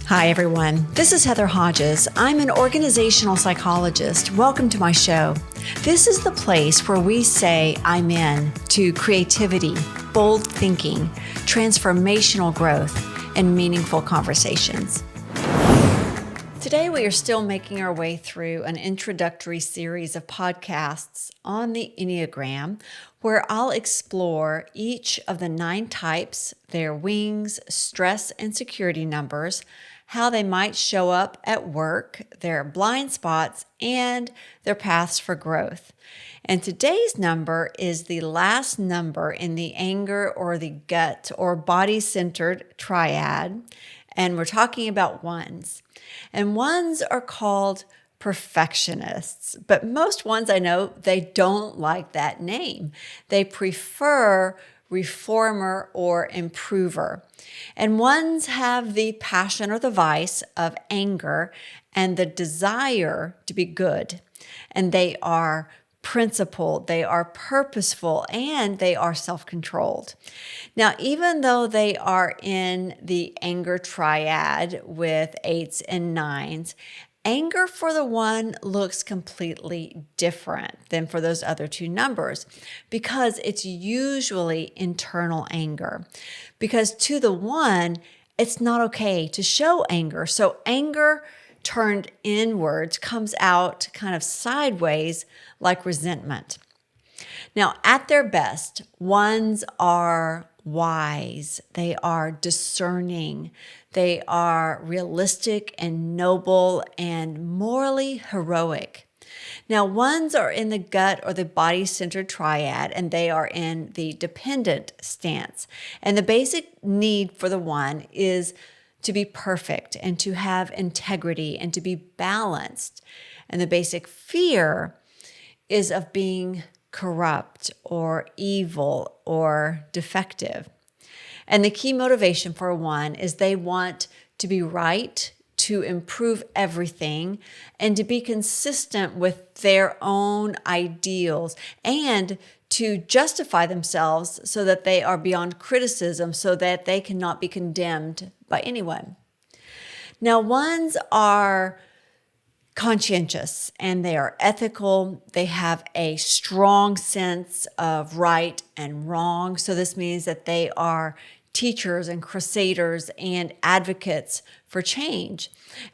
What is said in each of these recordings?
Hi, everyone. This is Heather Hodges. I'm an organizational psychologist. Welcome to my show. This is the place where we say I'm in to creativity, bold thinking, transformational growth, and meaningful conversations. Today, we are still making our way through an introductory series of podcasts on the Enneagram, where I'll explore each of the 9 types, their wings, stress and security numbers, how they might show up at work, their blind spots, and their paths for growth. And today's number is the last number in the anger or the gut or body-centered triad, and we're talking about ones. And ones are called perfectionists, but most ones I know, they don't like that name. They prefer reformer or improver. And ones have the passion or the vice of anger and the desire to be good. And they are principled, they are purposeful, and they are self-controlled. Now, even though they are in the anger triad with 8s and 9s, anger for the one looks completely different than for those other 2 numbers because it's usually internal anger. Because to the one, it's not okay to show anger. So anger turned inwards comes out kind of sideways like resentment. Now, at their best, ones are wise, they are discerning, they are realistic and noble and morally heroic. Now, ones are in the gut or the body-centered triad, and they are in the dependent stance. And the basic need for the one is to be perfect and to have integrity and to be balanced. And the basic fear is of being corrupt or evil or defective. And the key motivation for one is they want to be right, to improve everything, and to be consistent with their own ideals and to justify themselves so that they are beyond criticism, so that they cannot be condemned by anyone. Now, ones are conscientious and they are ethical. They have a strong sense of right and wrong. So this means that they are teachers and crusaders and advocates for change.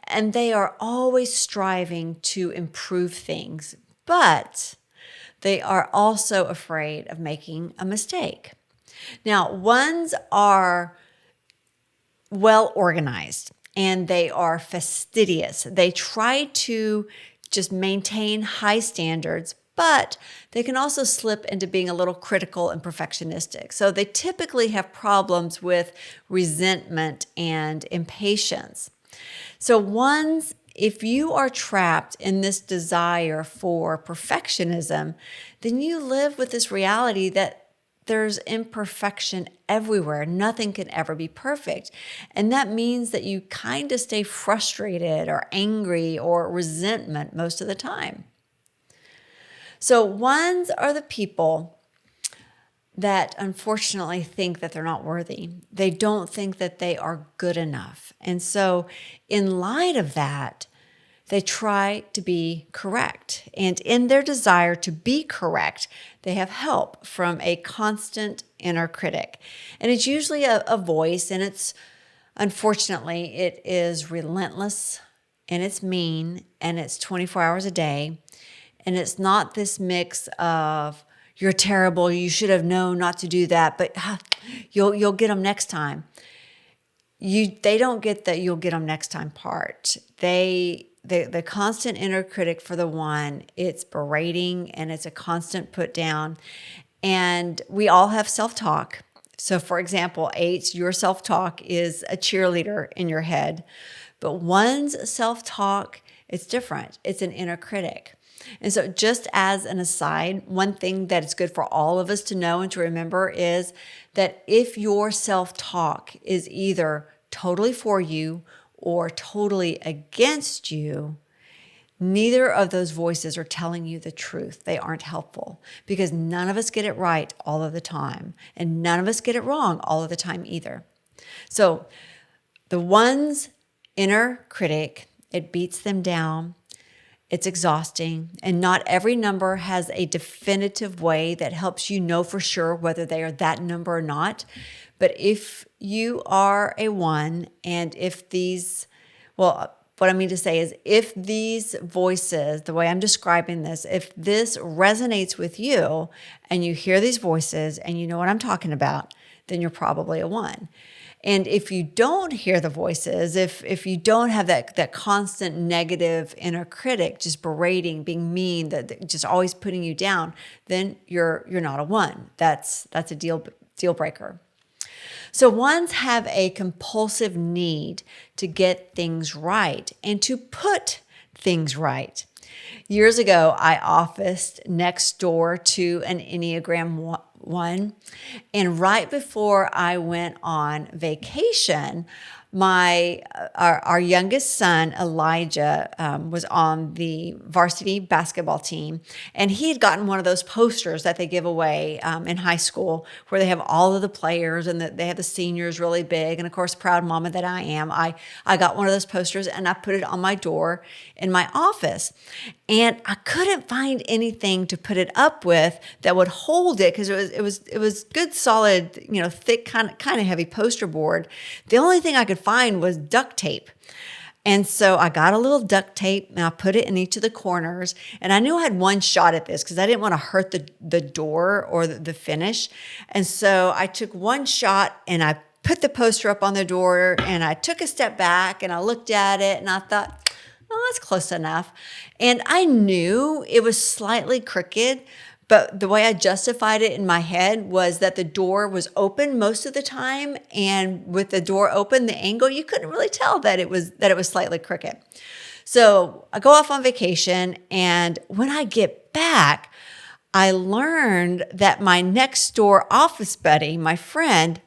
And they are always striving to improve things, but they are also afraid of making a mistake. Now, ones are well organized and they are fastidious. They try to just maintain high standards, but they can also slip into being a little critical and perfectionistic. So they typically have problems with resentment and impatience. So ones, if you are trapped in this desire for perfectionism, then you live with this reality that there's imperfection everywhere. Nothing can ever be perfect. And that means that you kind of stay frustrated or angry or resentment most of the time. So ones are the people that unfortunately think that they're not worthy. They don't think that they are good enough. And so in light of that, they try to be correct. And in their desire to be correct, they have help from a constant inner critic. And it's usually a voice, and unfortunately, it is relentless, and it's mean, and it's 24 hours a day. And it's not this mix of, you're terrible, you should have known not to do that, but you'll get them next time. They don't get that you'll get them next time part. The constant inner critic for the one, it's berating and it's a constant put down. And we all have self-talk. So for example, 8, your self-talk is a cheerleader in your head. But one's self-talk, it's different. It's an inner critic. And so just as an aside, one thing that is good for all of us to know and to remember is that if your self-talk is either totally for you or totally against you, neither of those voices are telling you the truth. They aren't helpful because none of us get it right all of the time, and none of us get it wrong all of the time either. So the ones Inner critic, it beats them down. It's exhausting, and not every number has a definitive way that helps you know for sure whether they are that number or not. But if you are a one, and if these, well, what I mean to say is if these voices, the way I'm describing this, if this resonates with you and you hear these voices and you know what I'm talking about, then you're probably a one. And if you don't hear the voices, if you don't have that constant negative inner critic just berating, being mean, that just always putting you down, then you're not a one. That's a deal breaker. So ones have a compulsive need to get things right and to put things right. Years ago, I officed next door to an Enneagram 1. And right before I went on vacation, our youngest son, Elijah, was on the varsity basketball team, and he had gotten one of those posters that they give away in high school where they have all of the players and they have the seniors really big. And of course, proud mama that I am, I got one of those posters and I put it on my door in my office. And I couldn't find anything to put it up with that would hold it because it was good, solid, thick, kind of heavy poster board. The only thing I could find was duct tape. And so I got a little duct tape and I put it in each of the corners. And I knew I had one shot at this because I didn't want to hurt the door or the finish. And so I took one shot and I put the poster up on the door and I took a step back and I looked at it and I thought, oh, that's close enough. And I knew it was slightly crooked, but the way I justified it in my head was that the door was open most of the time. And with the door open, the angle, you couldn't really tell that it was slightly crooked. So I go off on vacation. And when I get back, I learned that my next door office buddy, my friend,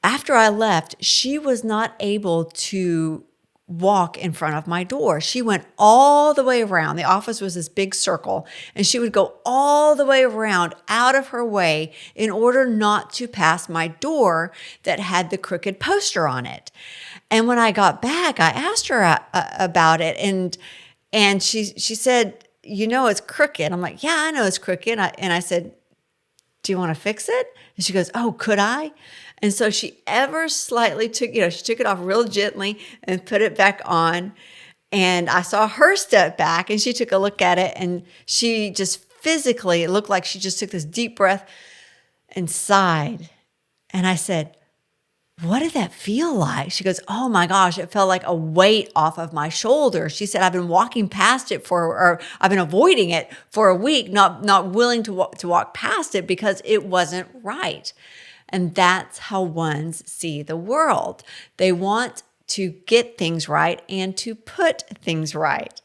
after I left, she was not able to walk in front of my door. She went all the way around. The office was this big circle, and she would go all the way around out of her way in order not to pass my door that had the crooked poster on it. And when I got back, I asked her about it, and she said, it's crooked. I'm like, yeah, I know it's crooked. And I said, do you want to fix it? And she goes, oh, could I? And so she ever slightly took it off real gently and put it back on. And I saw her step back and she took a look at it and she just physically, it looked like she just took this deep breath and sighed. And I said, what did that feel like? She goes, oh my gosh, it felt like a weight off of my shoulder. She said, I've been walking past it or I've been avoiding it for a week, not willing to walk past it because it wasn't right. And that's how ones see the world. They want to get things right and to put things right.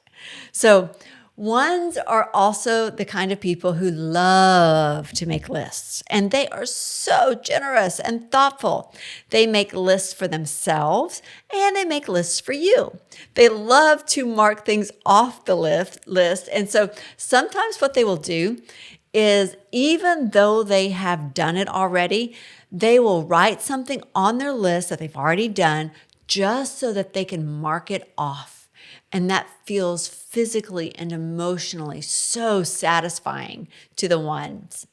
So ones are also the kind of people who love to make lists, and they are so generous and thoughtful. They make lists for themselves and they make lists for you. They love to mark things off the list. And so sometimes what they will do is, even though they have done it already, they will write something on their list that they've already done just so that they can mark it off. And that feels physically and emotionally so satisfying to the ones.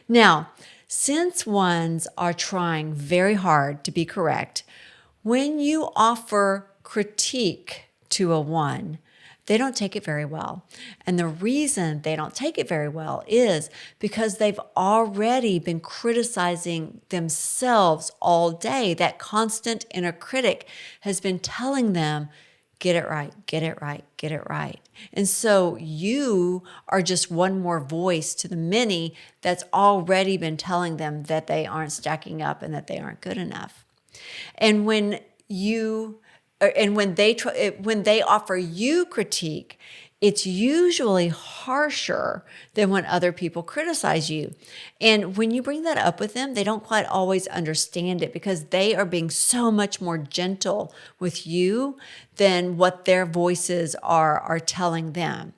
Now, since ones are trying very hard to be correct, when you offer critique to a one, they don't take it very well. And the reason they don't take it very well is because they've already been criticizing themselves all day. That constant inner critic has been telling them, get it right, get it right, get it right. And so you are just one more voice to the many that's already been telling them that they aren't stacking up and that they aren't good enough. And when they offer you critique, it's usually harsher than when other people criticize you. And when you bring that up with them, they don't quite always understand it because they are being so much more gentle with you than what their voices are telling them.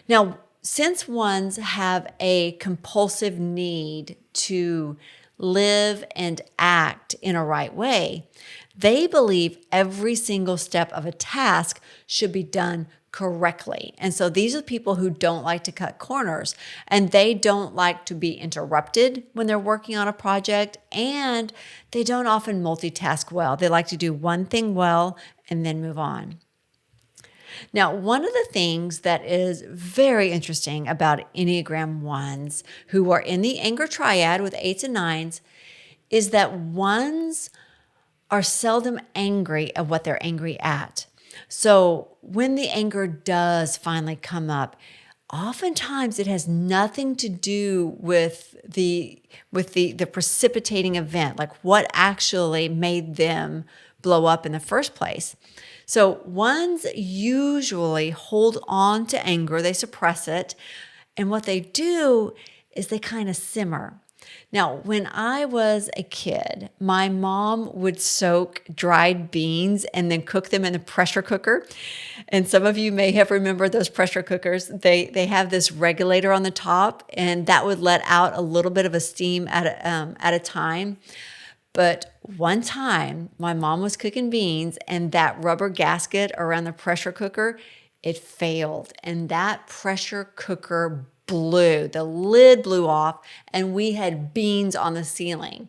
Now, since ones have a compulsive need to live, and act in a right way. They believe every single step of a task should be done correctly. And so these are people who don't like to cut corners, and they don't like to be interrupted when they're working on a project, and they don't often multitask well. They like to do one thing well and then move on. Now, one of the things that is very interesting about Enneagram 1s who are in the anger triad with 8s and 9s is that 1s are seldom angry at what they're angry at. So when the anger does finally come up, oftentimes it has nothing to do with the precipitating event, like what actually made them blow up in the first place. So 1s usually hold on to anger, they suppress it, and what they do is they kind of simmer. Now, when I was a kid, my mom would soak dried beans and then cook them in the pressure cooker. And some of you may have remembered those pressure cookers. They have this regulator on the top, and that would let out a little bit of a steam at a time. But one time, my mom was cooking beans, and that rubber gasket around the pressure cooker, it failed. And that pressure cooker blew. The lid blew off, and we had beans on the ceiling.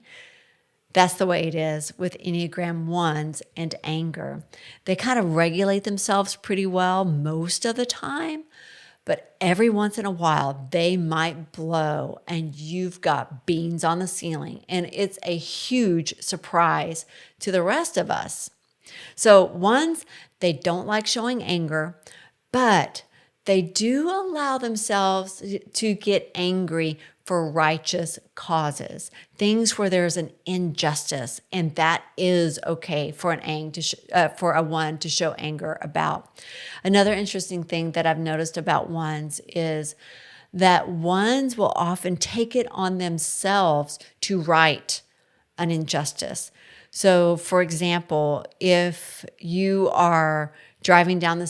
That's the way it is with Enneagram 1s and anger. They kind of regulate themselves pretty well most of the time, but every once in a while, they might blow and you've got beans on the ceiling. And it's a huge surprise to the rest of us. So 1s, they don't like showing anger, but they do allow themselves to get angry for righteous causes, things where there's an injustice, and that is okay for for a 1 to show anger about. Another interesting thing that I've noticed about 1s is that 1s will often take it on themselves to right an injustice. So, for example, if you are driving down the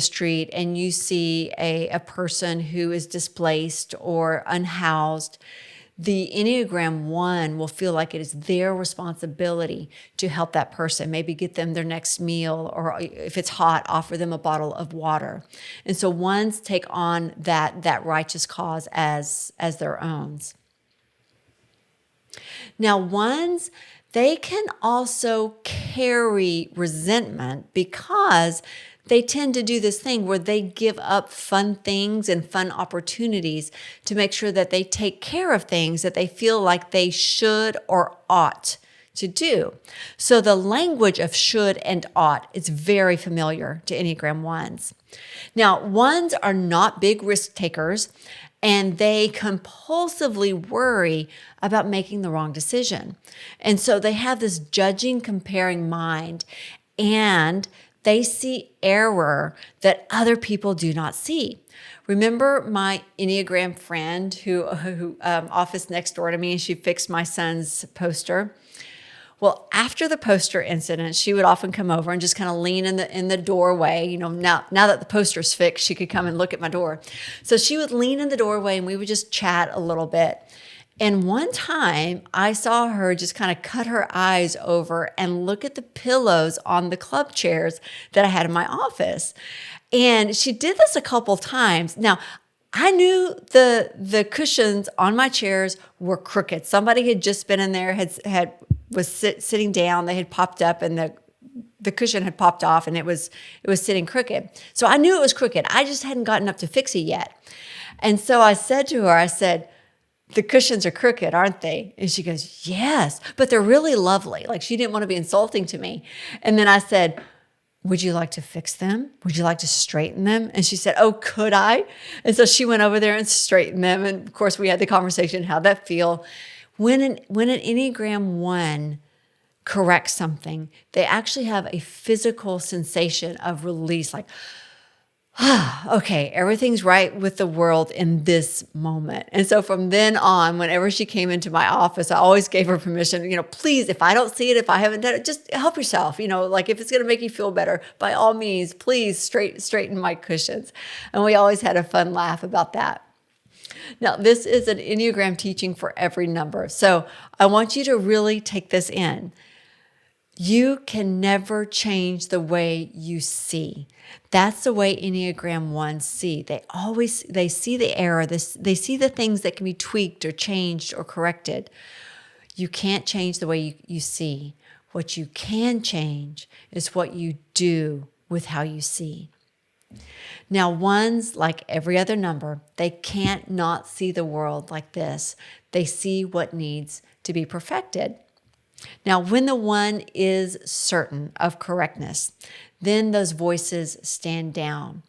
street and you see a person who is displaced or unhoused, the Enneagram 1 will feel like it is their responsibility to help that person, maybe get them their next meal, or if it's hot, offer them a bottle of water. And so 1s take on that righteous cause as their own. Now, 1s, they can also carry resentment because they tend to do this thing where they give up fun things and fun opportunities to make sure that they take care of things that they feel like they should or ought to do. So the language of should and ought is very familiar to Enneagram 1s. Now, 1s are not big risk takers, and they compulsively worry about making the wrong decision. And so they have this judging, comparing mind, and they see error that other people do not see. Remember my Enneagram friend who office next door to me, and she fixed my son's poster? Well, after the poster incident, she would often come over and just kind of lean in the doorway. You know, now that the poster's fixed, she could come and look at my door. So she would lean in the doorway and we would just chat a little bit. And one time I saw her just kind of cut her eyes over and look at the pillows on the club chairs that I had in my office. And she did this a couple times. Now, I knew the cushions on my chairs were crooked. Somebody had just been in there, was sitting down. They had popped up, and the cushion had popped off, and it was sitting crooked. So I knew it was crooked. I just hadn't gotten up to fix it yet. And so I said to her, I said, "The cushions are crooked, aren't they?" And she goes, "Yes, but they're really lovely." Like, she didn't want to be insulting to me. And then I said, "Would you like to fix them? Would you like to straighten them?" And she said, "Oh, could I?" And so she went over there and straightened them. And of course, we had the conversation, how'd that feel? When an Enneagram 1 corrects something, they actually have a physical sensation of release, like, okay, everything's right with the world in this moment. And so from then on, whenever she came into my office, I always gave her permission, please, if I don't see it, if I haven't done it, just help yourself. Like, if it's going to make you feel better, by all means, please straighten my cushions. And we always had a fun laugh about that. Now, this is an Enneagram teaching for every number. So I want you to really take this in. You can never change the way you see. That's the way Enneagram 1 see. They see the error. They see the things that can be tweaked or changed or corrected. You can't change the way you see. What you can change is what you do with how you see. Now, ones, like every other number, they can't not see the world like this. They see what needs to be perfected. Now, when the one is certain of correctness, then those voices stand down.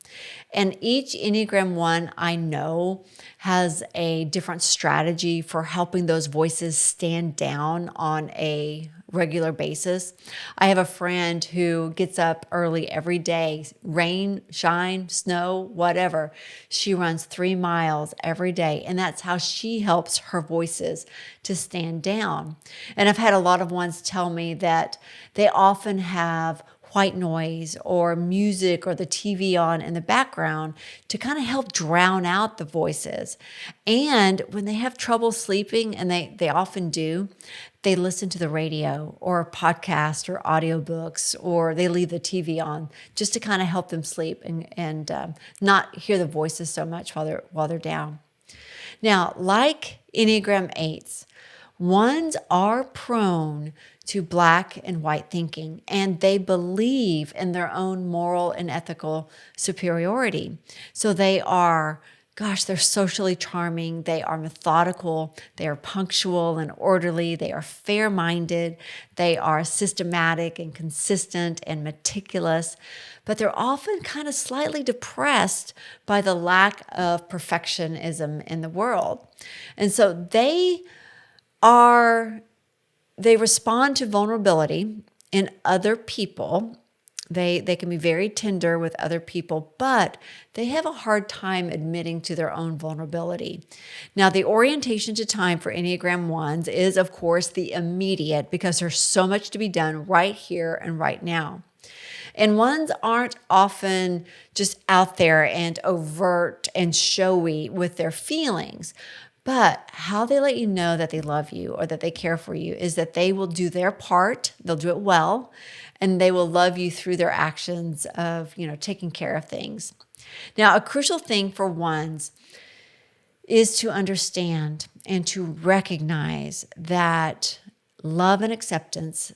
And each Enneagram 1 I know has a different strategy for helping those voices stand down on a regular basis. I have a friend who gets up early every day, rain, shine, snow, whatever. She runs 3 miles every day, and that's how she helps her voices to stand down. And I've had a lot of ones tell me that they often have white noise or music or the TV on in the background to kind of help drown out the voices. And when they have trouble sleeping, and they often do, they listen to the radio or a podcast or audiobooks, or they leave the TV on just to kind of help them sleep and not hear the voices so much while they're down. Now, like Enneagram 8s, ones are prone to black and white thinking, and they believe in their own moral and ethical superiority. So they're socially charming, they are methodical, they are punctual and orderly, they are fair-minded, they are systematic and consistent and meticulous, but they're often kind of slightly depressed by the lack of perfectionism in the world. And so they respond to vulnerability in other people. They can be very tender with other people, but they have a hard time admitting to their own vulnerability. Now, the orientation to time for Enneagram 1s is, of course, the immediate, because there's so much to be done right here and right now. And ones aren't often just out there and overt and showy with their feelings. But how they let you know that they love you or that they care for you is that they will do their part, they'll do it well, and they will love you through their actions of, taking care of things. Now, a crucial thing for ones is to understand and to recognize that love and acceptance,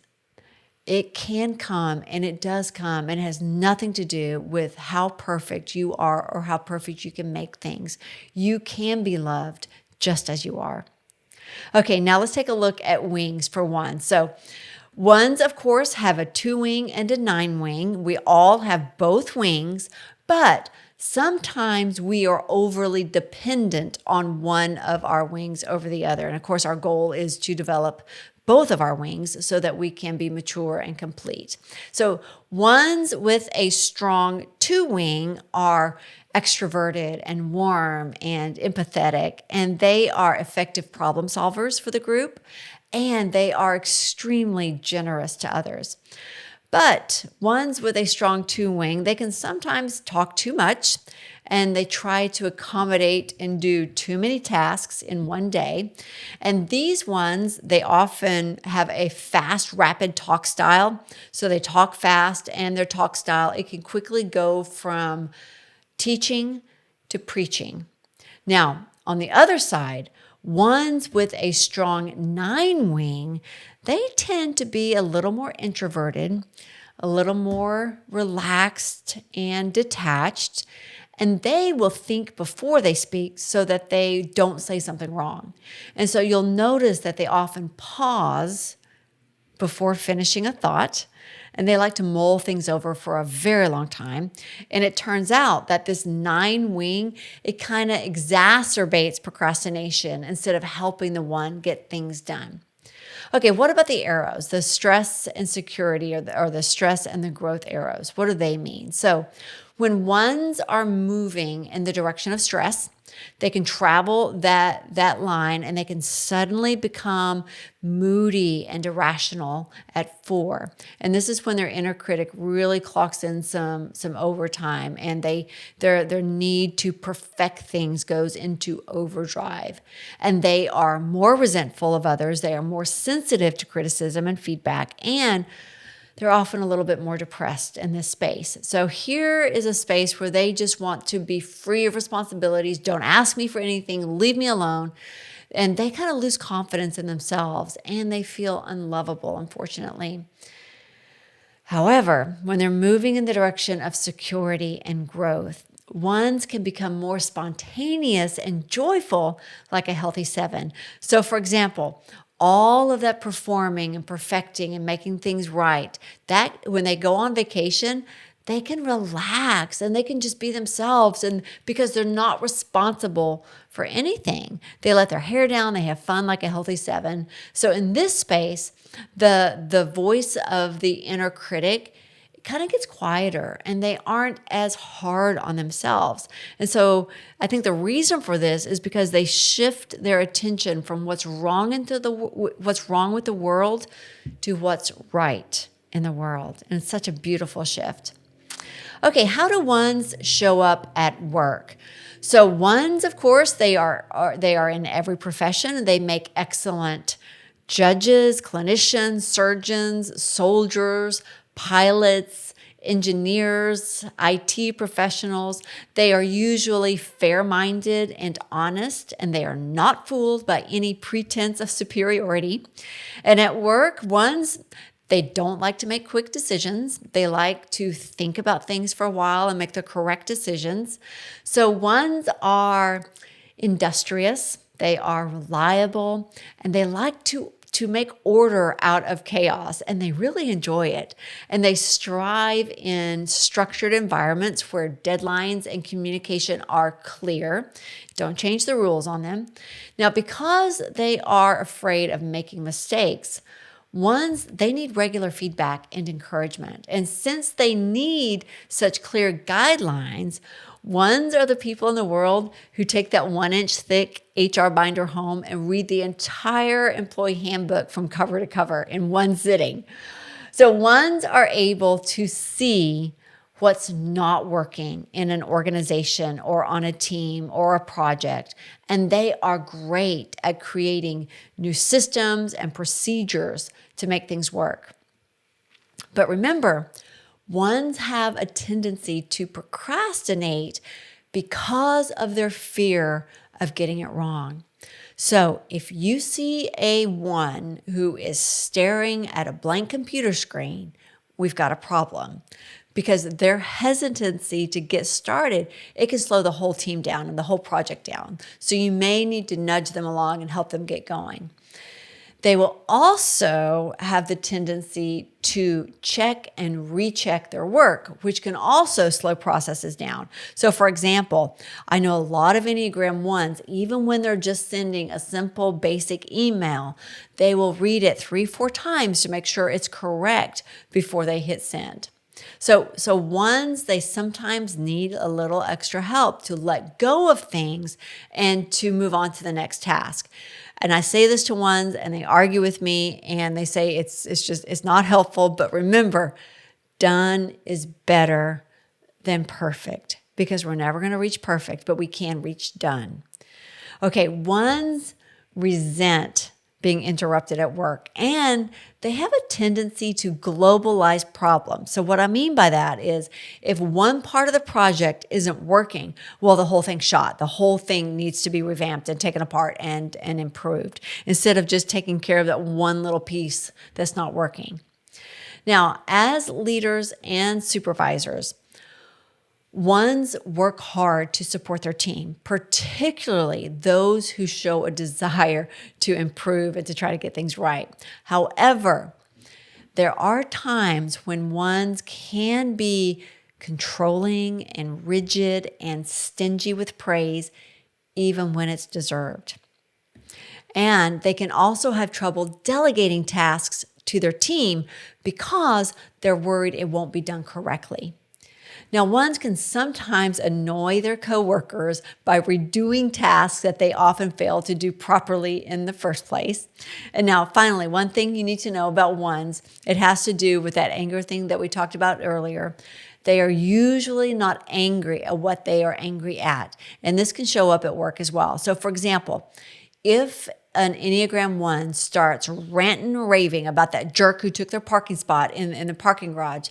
it can come, and it does come, and it has nothing to do with how perfect you are or how perfect you can make things. You can be loved just as you are. Okay, now let's take a look at wings for one. So ones, of course, have a 2-wing and a 9-wing. We all have both wings, but sometimes we are overly dependent on one of our wings over the other. And of course, our goal is to develop both of our wings so that we can be mature and complete. So ones with a strong 2-wing are extroverted and warm and empathetic, and they are effective problem solvers for the group, and they are extremely generous to others. But ones with a strong 2-wing, they can sometimes talk too much, and they try to accommodate and do too many tasks in one day. And these ones, they often have a fast, rapid talk style. So they talk fast, and their talk style, it can quickly go from teaching to preaching. Now, on the other side, ones with a strong 9-wing, they tend to be a little more introverted, a little more relaxed and detached, and they will think before they speak so that they don't say something wrong. And so you'll notice that they often pause before finishing a thought, and they like to mull things over for a very long time. And it turns out that this 9-wing, it kind of exacerbates procrastination instead of helping the one get things done. Okay, what about the arrows, the stress and security, or the stress and the growth arrows? What do they mean? So when ones are moving in the direction of stress, They can travel that line, and they can suddenly become moody and irrational at 4. And this is when their inner critic really clocks in some overtime, and their need to perfect things goes into overdrive. And they are more resentful of others. They are more sensitive to criticism and feedback, and they're often a little bit more depressed in this space. So here is a space where they just want to be free of responsibilities. Don't ask me for anything. Leave me alone. And they kind of lose confidence in themselves, and they feel unlovable, unfortunately. However, when they're moving in the direction of security and growth, ones can become more spontaneous and joyful like a healthy 7. So for example, all of that performing and perfecting and making things right, that when they go on vacation, they can relax and they can just be themselves, and because they're not responsible for anything. They let their hair down, they have fun like a healthy 7. So in this space, the voice of the inner critic kind of gets quieter, and they aren't as hard on themselves. And so I think the reason for this is because they shift their attention from what's wrong with the world to what's right in the world. And it's such a beautiful shift. Okay, how do ones show up at work? So ones, of course, they are in every profession. They make excellent judges, clinicians, surgeons, soldiers, pilots, engineers, IT professionals. They are usually fair-minded and honest, and they are not fooled by any pretense of superiority. And at work, ones, they don't like to make quick decisions. They like to think about things for a while and make the correct decisions. So ones are industrious, they are reliable, and they like to make order out of chaos, and they really enjoy it. And they strive in structured environments where deadlines and communication are clear. Don't change the rules on them. Now, because they are afraid of making mistakes, ones, they need regular feedback and encouragement. And since they need such clear guidelines, ones are the people in the world who take that 1-inch thick HR binder home and read the entire employee handbook from cover to cover in one sitting. So ones are able to see what's not working in an organization or on a team or a project. And they are great at creating new systems and procedures to make things work. But remember, ones have a tendency to procrastinate because of their fear of getting it wrong. So if you see a 1 who is staring at a blank computer screen, we've got a problem. Because their hesitancy to get started, it can slow the whole team down and the whole project down. So you may need to nudge them along and help them get going. They will also have the tendency to check and recheck their work, which can also slow processes down. So for example, I know a lot of Enneagram 1s, even when they're just sending a simple basic email, they will read it 3-4 times to make sure it's correct before they hit send. So ones, they sometimes need a little extra help to let go of things and to move on to the next task. And I say this to ones and they argue with me and they say it's not helpful, but remember, done is better than perfect, because we're never going to reach perfect, but we can reach done. Okay, ones resent being interrupted at work, and they have a tendency to globalize problems. So what I mean by that is if one part of the project isn't working, well, the whole thing's shot. The whole thing needs to be revamped and taken apart and improved, instead of just taking care of that one little piece that's not working. Now, as leaders and supervisors, ones work hard to support their team, particularly those who show a desire to improve and to try to get things right. However, there are times when ones can be controlling and rigid and stingy with praise, even when it's deserved. And they can also have trouble delegating tasks to their team because they're worried it won't be done correctly. Now, ones can sometimes annoy their coworkers by redoing tasks that they often fail to do properly in the first place. And now, finally, one thing you need to know about ones, it has to do with that anger thing that we talked about earlier. They are usually not angry at what they are angry at. And this can show up at work as well. So, for example, if an Enneagram 1 starts ranting and raving about that jerk who took their parking spot in the parking garage,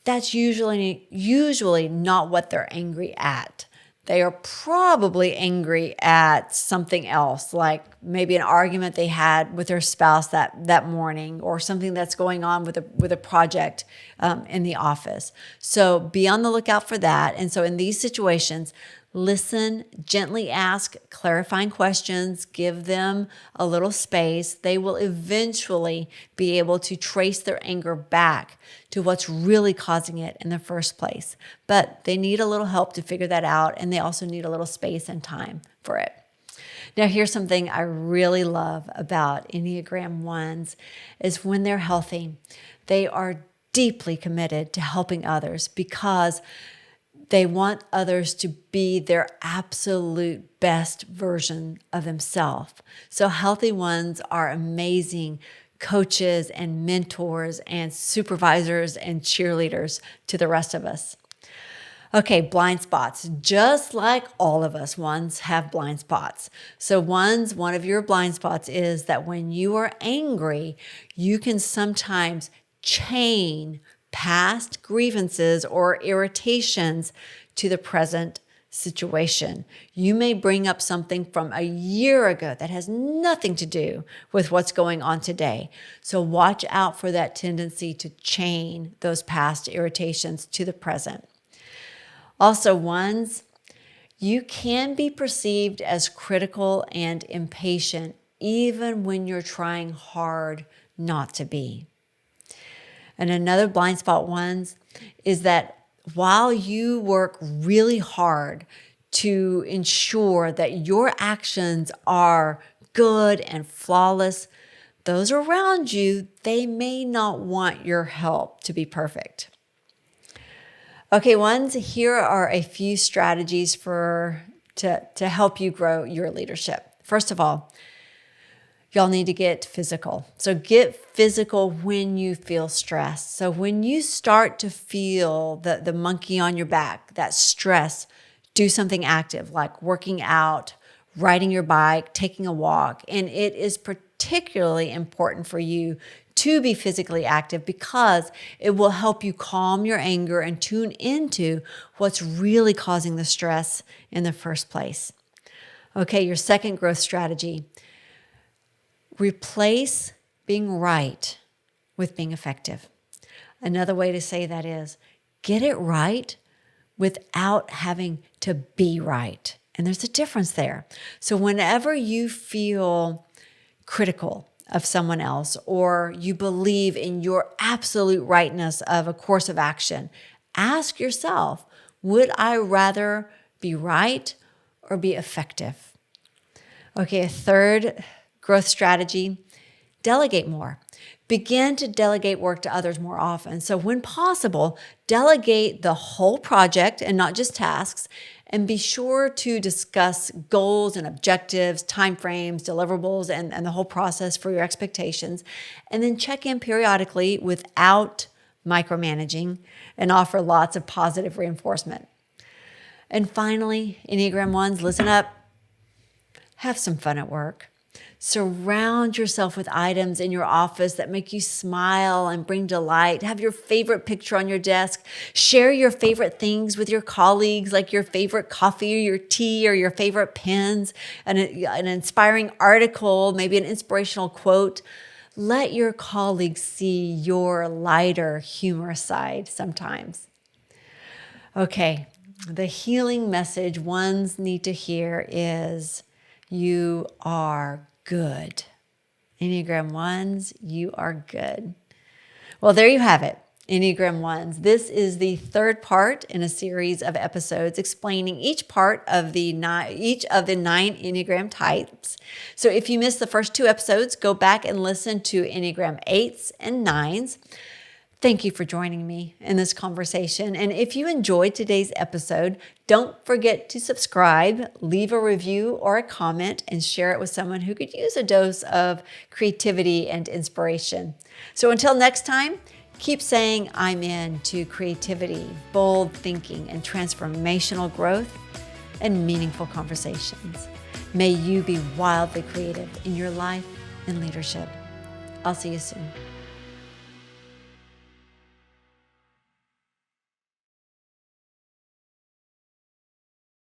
that's usually not what they're angry at. They are probably angry at something else, like maybe an argument they had with their spouse that morning, or something that's going on with a project in the office. So be on the lookout for that. And so in these situations, listen, gently ask clarifying questions, give them a little space. They will eventually be able to trace their anger back to what's really causing it in the first place. But they need a little help to figure that out, and they also need a little space and time for it. Now, here's something I really love about Enneagram 1s is when they're healthy, they are deeply committed to helping others because they want others to be their absolute best version of themselves. So healthy ones are amazing coaches and mentors and supervisors and cheerleaders to the rest of us. Okay, blind spots. Just like all of us, ones have blind spots. So one of your blind spots is that when you are angry, you can sometimes chain past grievances or irritations to the present situation. You may bring up something from a year ago that has nothing to do with what's going on today. So watch out for that tendency to chain those past irritations to the present. Also, ones, you can be perceived as critical and impatient even when you're trying hard not to be. And another blind spot ones is that while you work really hard to ensure that your actions are good and flawless, those around you, they may not want your help to be perfect. Okay, ones, here are a few strategies to help you grow your leadership. First of all, y'all need to get physical. So get physical when you feel stressed. So when you start to feel the monkey on your back, that stress, do something active like working out, riding your bike, taking a walk. And it is particularly important for you to be physically active because it will help you calm your anger and tune into what's really causing the stress in the first place. Okay, your second growth strategy. Replace being right with being effective. Another way to say that is get it right without having to be right. And there's a difference there. So whenever you feel critical of someone else or you believe in your absolute rightness of a course of action, ask yourself, would I rather be right or be effective? Okay, a third growth strategy, delegate more. Begin to delegate work to others more often. So when possible, delegate the whole project and not just tasks, and be sure to discuss goals and objectives, timeframes, deliverables, and the whole process for your expectations. And then check in periodically without micromanaging and offer lots of positive reinforcement. And finally, Enneagram 1s, listen up. Have some fun at work. Surround yourself with items in your office that make you smile and bring delight. Have your favorite picture on your desk. Share your favorite things with your colleagues, like your favorite coffee or your tea or your favorite pens, an inspiring article, maybe an inspirational quote. Let your colleagues see your lighter, humorous side sometimes. Okay, the healing message ones need to hear is you are good. Enneagram 1s, you are good. Well, there you have it, Enneagram 1s. This is the third part in a series of episodes explaining each of the 9 Enneagram types. So if you missed the first 2 episodes, go back and listen to Enneagram 8s and 9s. Thank you for joining me in this conversation. And if you enjoyed today's episode, don't forget to subscribe, leave a review or a comment, and share it with someone who could use a dose of creativity and inspiration. So until next time, keep saying I'm in to creativity, bold thinking, and transformational growth and meaningful conversations. May you be wildly creative in your life and leadership. I'll see you soon.